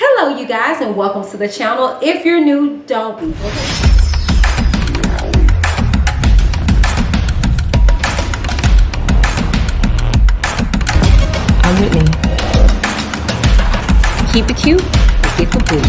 Hello you guys and welcome to the channel. If you're new, don't be. I'm Whitney. Keep it cute, get the boo.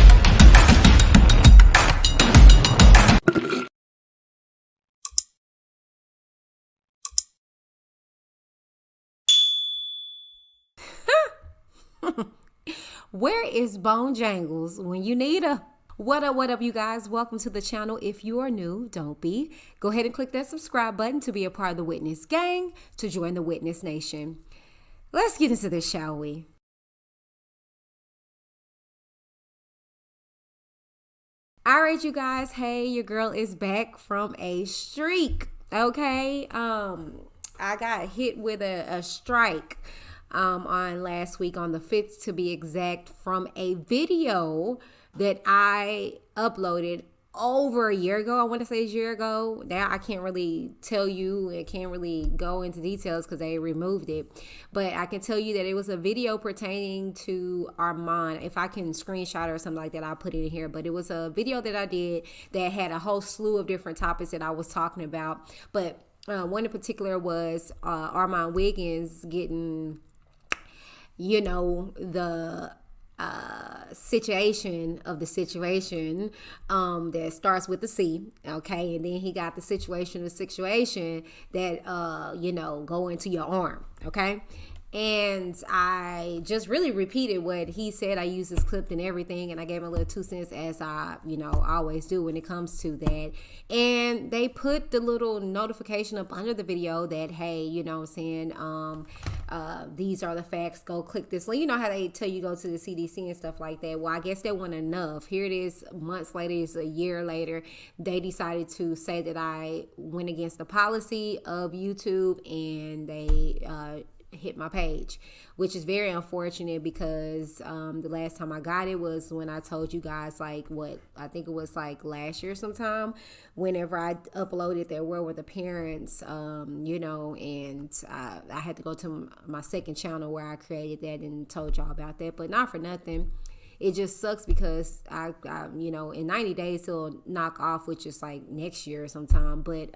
Where is Bone Jangles when you need her? What up, you guys? Welcome to the channel. If you are new, don't be. Go ahead and click that subscribe button to be a part of the Witness gang, to join the Witness Nation. Let's get into this, shall we? All right, you guys. Hey, your girl is back from a streak. Okay. I got hit with a strike on last week on the 5th to be exact from a video that I uploaded over a year ago. I want to say it's a year ago. Now I can't really tell you. It can't really go into details because they removed it. But I can tell you that it was a video pertaining to Armand. If I can screenshot or something like that, I'll put it in here. But it was a video that I did that had a whole slew of different topics that I was talking about. But one in particular was Armand Wiggins getting, the situation of the situation that starts with the C, okay, and then he got the situation that go into your arm, okay. And I just really repeated what he said. I used his clip and everything, and I gave him a little 2 cents, as I, always do when it comes to that. And they put the little notification up under the video that, hey, these are the facts. Go click this link. You know how they tell you go to the CDC and stuff like that. Well, I guess that wasn't enough. Here it is, months later, it's a year later. They decided to say that I went against the policy of YouTube, and they hit my page, which is very unfortunate because the last time I got it was when I told you guys, I think it was like last year sometime, whenever I uploaded that Where Were the Parents, and I had to go to my second channel where I created that and told y'all about that. But not for nothing, it just sucks because I in 90 days it'll knock off, which is like next year sometime. But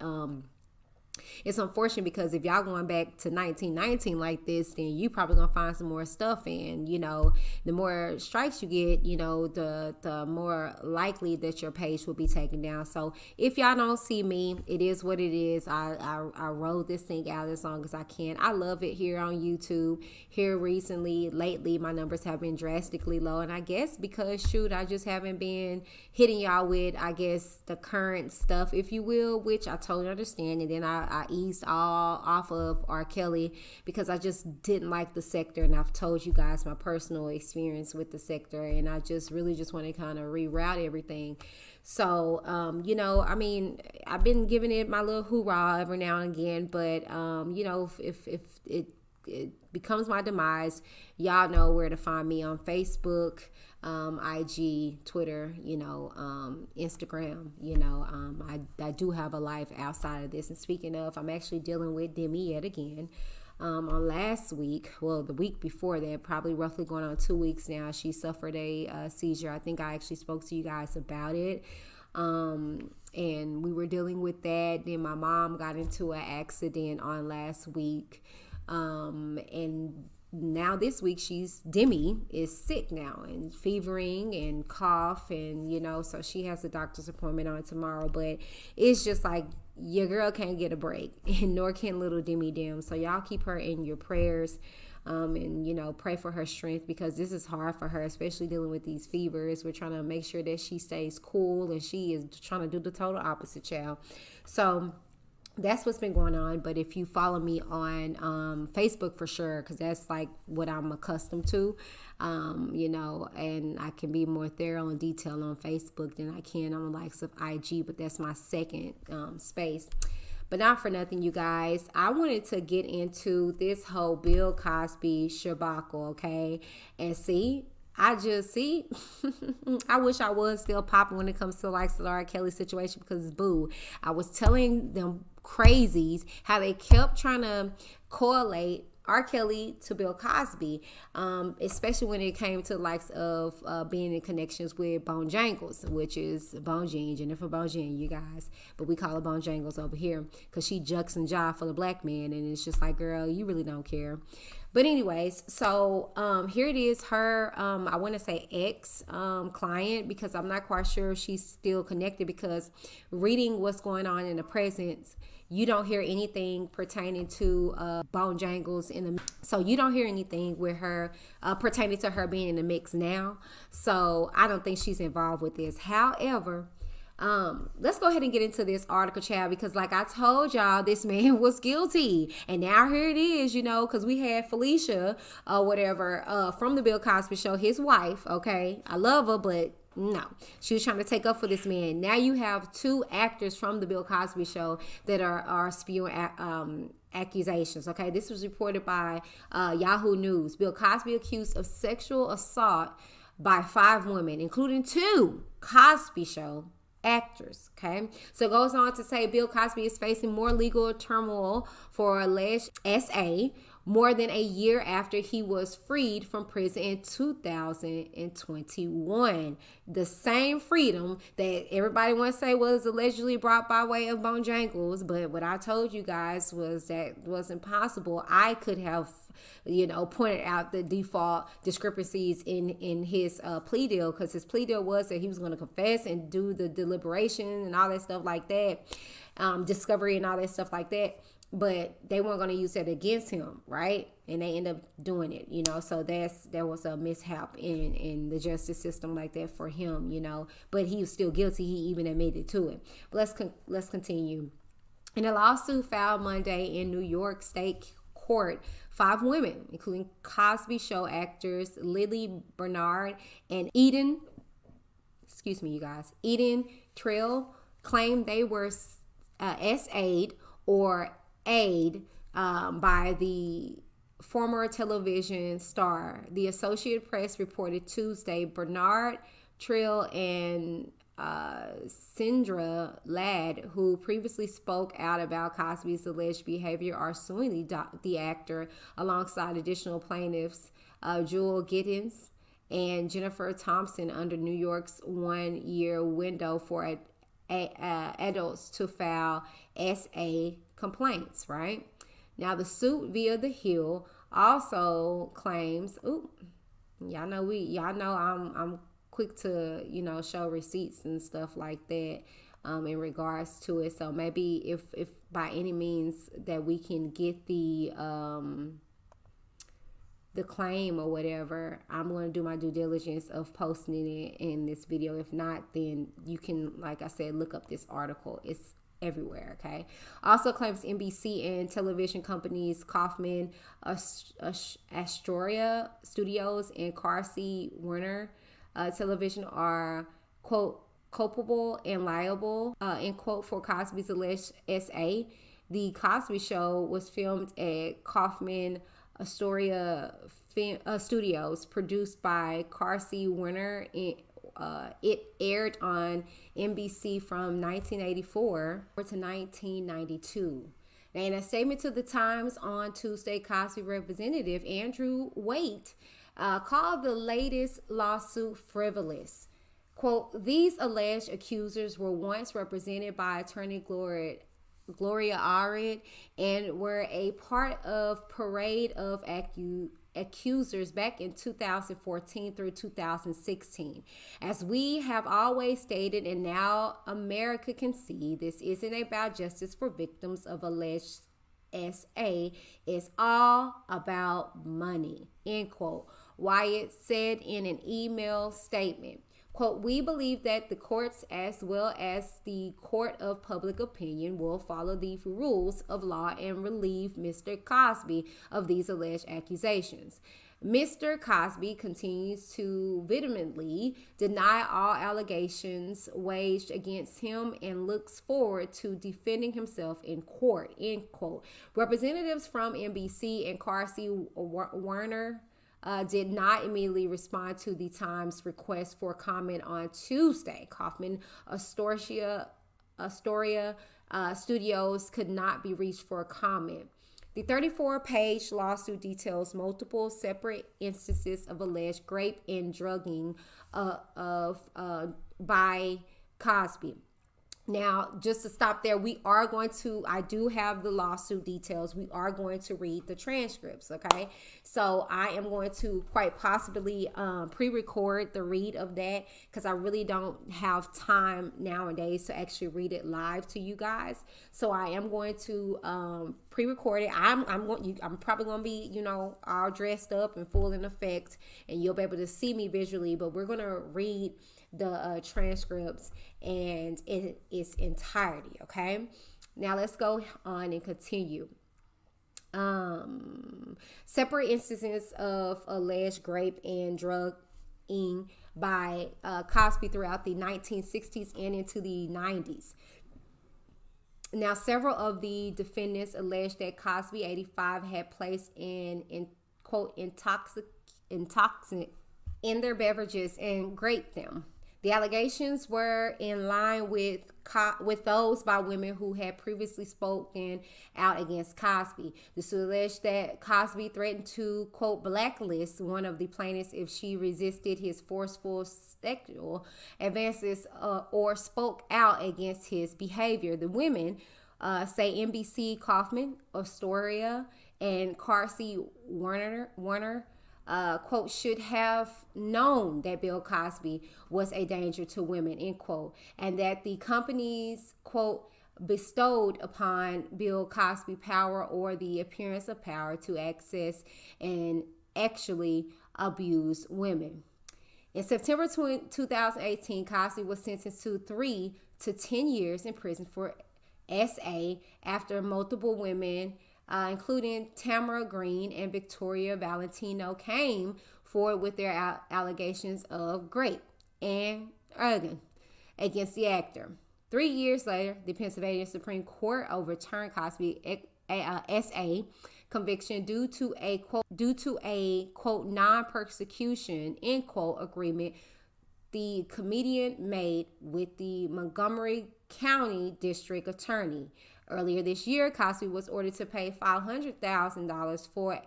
it's unfortunate because if y'all going back to 1919 like this, then you probably gonna find some more stuff, and the more strikes you get, the more likely that your page will be taken down. So if y'all don't see me, it is what it is. I rode this thing out as long as I can. I love it here on YouTube. Here lately my numbers have been drastically low, and I guess because I just haven't been hitting y'all with, I guess, the current stuff, if you will, which I totally understand. And then I eased all off of R. Kelly because I just didn't like the sector, and I've told you guys my personal experience with the sector, and I just really just want to kind of reroute everything. So I've been giving it my little hoorah every now and again, but if it becomes my demise, y'all know where to find me on Facebook, IG, Twitter, Instagram. I do have a life outside of this. And speaking of, I'm actually dealing with Demi yet again. On last week, well, the week before that, probably roughly going on 2 weeks now, she suffered a seizure. I think I actually spoke to you guys about it. And we were dealing with that. Then my mom got into an accident on last week. And now this week Demi is sick now and fevering and cough, and so she has a doctor's appointment on tomorrow. But it's just like your girl can't get a break, and nor can little Demi Dim. So y'all keep her in your prayers, and pray for her strength, because this is hard for her, especially dealing with these fevers. We're trying to make sure that she stays cool, and she is trying to do the total opposite, child. So that's what's been going on. But if you follow me on Facebook, for sure, because that's like what I'm accustomed to, and I can be more thorough and detailed on Facebook than I can on the likes of IG, but that's my second space. But not for nothing, you guys, I wanted to get into this whole Bill Cosby shabacle, okay? And I wish I was still popping when it comes to like the R. Kelly situation, because boo, I was telling them crazies how they kept trying to correlate R. Kelly to Bill Cosby, especially when it came to the likes of being in connections with Bone Jangles, which is Bone Jean, Jennifer Bone Jean, you guys. But we call her Bone Jangles over here because she jucks and jive for the black man. And it's just like, girl, you really don't care. But anyways, so here it is, her, I want to say ex-client, because I'm not quite sure if she's still connected, because reading what's going on in the present, you don't hear anything pertaining to Bone Jangles so you don't hear anything with her pertaining to her being in the mix now. So I don't think she's involved with this. However, let's go ahead and get into this article, child, because like I told y'all, this man was guilty, and now here it is, you know, because we had Felicia or whatever from the Bill Cosby Show, his wife. Okay, I love her, but no, she was trying to take up for this man. Now you have two actors from the Bill Cosby Show that are spewing accusations. Okay, this was reported by Yahoo News. Bill Cosby accused of sexual assault by 5 women, including 2 Cosby Show actors. Okay, so it goes on to say Bill Cosby is facing more legal turmoil for alleged SA more than a year after he was freed from prison in 2021. The same freedom that everybody wants to say was allegedly brought by way of Bone Jangles, but what I told you guys was that wasn't possible. I could have, you know, pointed out the default discrepancies in his plea deal, because his plea deal was that he was going to confess and do the deliberation and all that stuff like that, discovery and all that stuff like that. But they weren't going to use that against him, right? And they end up doing it, you know. So there was a mishap in the justice system like that for him, you know. But he was still guilty. He even admitted to it. But let's continue. In a lawsuit filed Monday in New York State Court, 5 women, including Cosby Show actors Lily Bernard and Eden Trill, claimed they were SA'd or aid by the former television star. The Associated Press reported Tuesday Bernard, Trill, and Sindra Ladd, who previously spoke out about Cosby's alleged behavior, are suing the actor alongside additional plaintiffs Jewel Giddens and Jennifer Thompson under New York's 1-year window for adults to file SA complaints, right? Now the suit via The Hill also claims, y'all know I'm quick to, you know, show receipts and stuff like that in regards to it. So maybe if by any means that we can get the claim or whatever, I'm going to do my due diligence of posting it in this video. If not, then you can, like I said, look up this article. It's everywhere. Okay. Also claims NBC and television companies Kaufman, Astoria Studios, and Carsey Werner Television are, quote, culpable and liable, end quote, for Cosby's alleged SA. The Cosby Show was filmed at Kaufman Astoria Studios, produced by Carsey Werner. It aired on NBC from 1984 to 1992. Now, in a statement to the Times on Tuesday, Cosby representative Andrew Waite called the latest lawsuit frivolous. Quote, these alleged accusers were once represented by attorney Gloria Allred and were a part of parade of accusers back in 2014 through 2016. As we have always stated, and now America can see, this isn't about justice for victims of alleged SA. It's all about money, end quote. Wyatt said in an email statement. Quote, we believe that the courts as well as the court of public opinion will follow the rules of law and relieve Mr. Cosby of these alleged accusations. Mr. Cosby continues to vehemently deny all allegations waged against him and looks forward to defending himself in court, end quote. Representatives from NBC and Carsey Werner did not immediately respond to the Times' request for comment on Tuesday. Kaufman Astoria Studios could not be reached for a comment. The 34-page lawsuit details multiple separate instances of alleged rape and drugging by Cosby. Now, just to stop there, I do have the lawsuit details. We are going to read the transcripts, okay? So I am going to quite possibly pre-record the read of that because I really don't have time nowadays to actually read it live to you guys. So I am going to pre-record it. I'm probably going to be, all dressed up and full in effect, and you'll be able to see me visually, but we're going to read the transcripts and in its entirety. Okay, now let's go on and continue. Separate instances of alleged rape and drugging by Cosby throughout the 1960s and into the 90s. Now, several of the defendants alleged that Cosby 85 had placed quote intoxicant in their beverages and raped them. The allegations were in line with those by women who had previously spoken out against Cosby. This alleged that Cosby threatened to, quote, blacklist one of the plaintiffs if she resisted his forceful sexual advances or spoke out against his behavior. The women say NBC Kaufman, Astoria, and Carsey Werner quote, should have known that Bill Cosby was a danger to women, end quote, and that the companies, quote, bestowed upon Bill Cosby power or the appearance of power to access and actually abuse women. In September 2018, Cosby was sentenced to 3 to 10 years in prison for SA after multiple women including Tamara Green and Victoria Valentino, came forward with their allegations of rape and drugging against the actor. 3 years later, the Pennsylvania Supreme Court overturned Cosby SA conviction due to a quote non-persecution, end quote, agreement the comedian made with the Montgomery County District Attorney. Earlier this year, Cosby was ordered to pay $500,000 for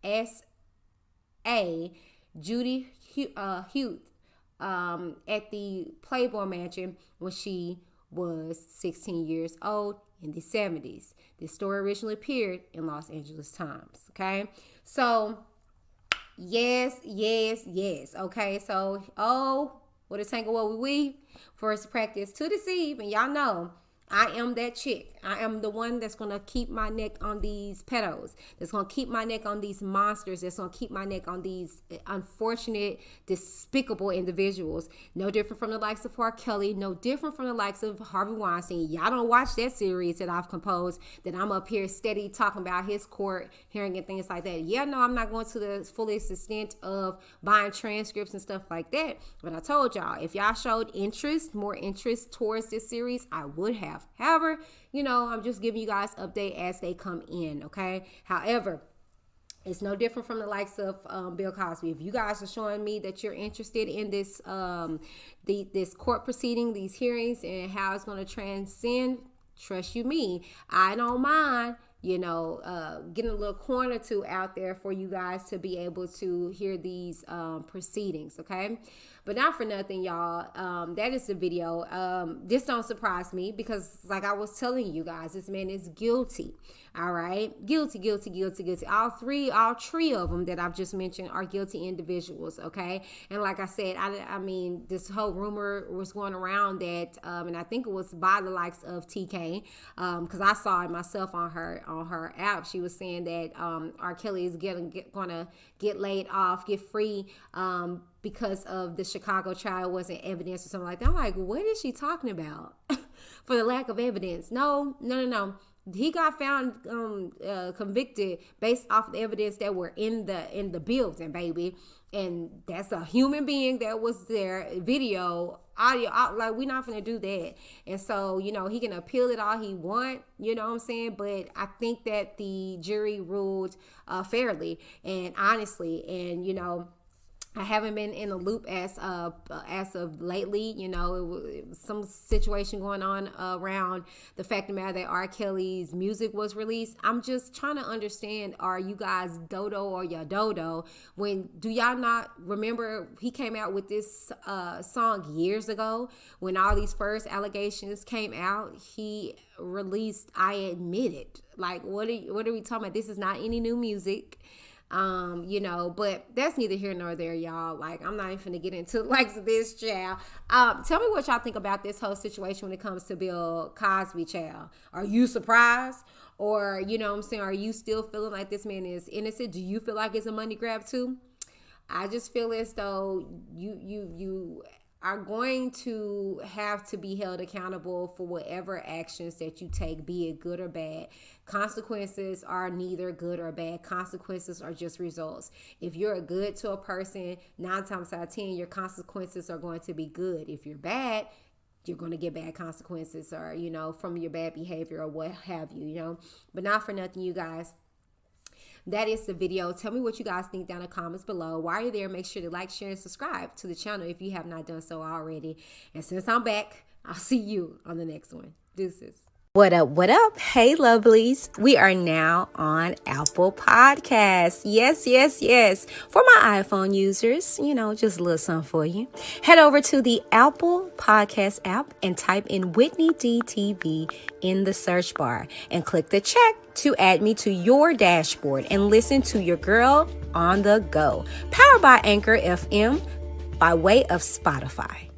S.A. Judy Hughes at the Playboy Mansion when she was 16 years old in the 70s. This story originally appeared in Los Angeles Times. Okay, so yes. Okay, so what a tangle, what we first practice to deceive, and y'all know I am that chick. I am the one that's going to keep my neck on these pedos. That's going to keep my neck on these monsters. That's going to keep my neck on these unfortunate, despicable individuals. No different from the likes of R. Kelly. No different from the likes of Harvey Weinstein. Y'all don't watch that series that I've composed that I'm up here steady talking about his court hearing and things like that. Yeah, no, I'm not going to the fullest extent of buying transcripts and stuff like that. But I told y'all, if y'all showed more interest towards this series, I would have. However, I'm just giving you guys update as they come in, okay? However, it's no different from the likes of Bill Cosby. If you guys are showing me that you're interested in this this court proceeding, these hearings, and how it's going to transcend, trust you me, I don't mind, getting a little corner or two out there for you guys to be able to hear these proceedings, okay? But not for nothing, y'all. That is the video. This don't surprise me because, like I was telling you guys, this man is guilty. All right, guilty. All three of them that I've just mentioned are guilty individuals. Okay, and like I said, I mean, this whole rumor was going around that, and I think it was by the likes of TK, because I saw it myself on her app. She was saying that R. Kelly is gonna get laid off, get free, because of the Chicago trial wasn't evidence or something like that. I'm like, what is she talking about? For the lack of evidence? No. He got found convicted based off of the evidence that were in the building, baby. And that's a human being that was there, video, audio, like we're not gonna do that. And so, he can appeal it all he want, you know what I'm saying? But I think that the jury ruled fairly and honestly, and I haven't been in the loop as of lately. You know, it was some situation going on around the fact of the matter that R. Kelly's music was released. I'm just trying to understand, are you guys dodo or ya dodo? Do y'all not remember he came out with this song years ago when all these first allegations came out? He released I Admit It. Like, what are we talking about? This is not any new music. You know, but that's neither here nor there, y'all. Like, I'm not even finna get into like this, child. Tell me what y'all think about this whole situation when it comes to Bill Cosby, child. Are you surprised? Or, you know what I'm saying, are you still feeling like this man is innocent? Do you feel like it's a money grab too? I just feel as though you are going to have to be held accountable for whatever actions that you take, be it good or bad. Consequences are neither good or bad. Consequences are just results. If you're good to a person, 9 times out of 10, your consequences are going to be good. If you're bad, you're going to get bad consequences, or, you know, from your bad behavior or what have you, you know. But not for nothing, you guys. That is the video. Tell me what you guys think down in the comments below. While you're there, make sure to like, share, and subscribe to the channel if you have not done so already. And since I'm back, I'll see you on the next one. Deuces. What up, what up? Hey, lovelies. We are now on Apple Podcasts. Yes. For my iPhone users, you know, just a little something for you. Head over to the Apple Podcast app and type in Whitney DTV in the search bar and click the check to add me to your dashboard and listen to your girl on the go. Powered by Anchor FM by way of Spotify.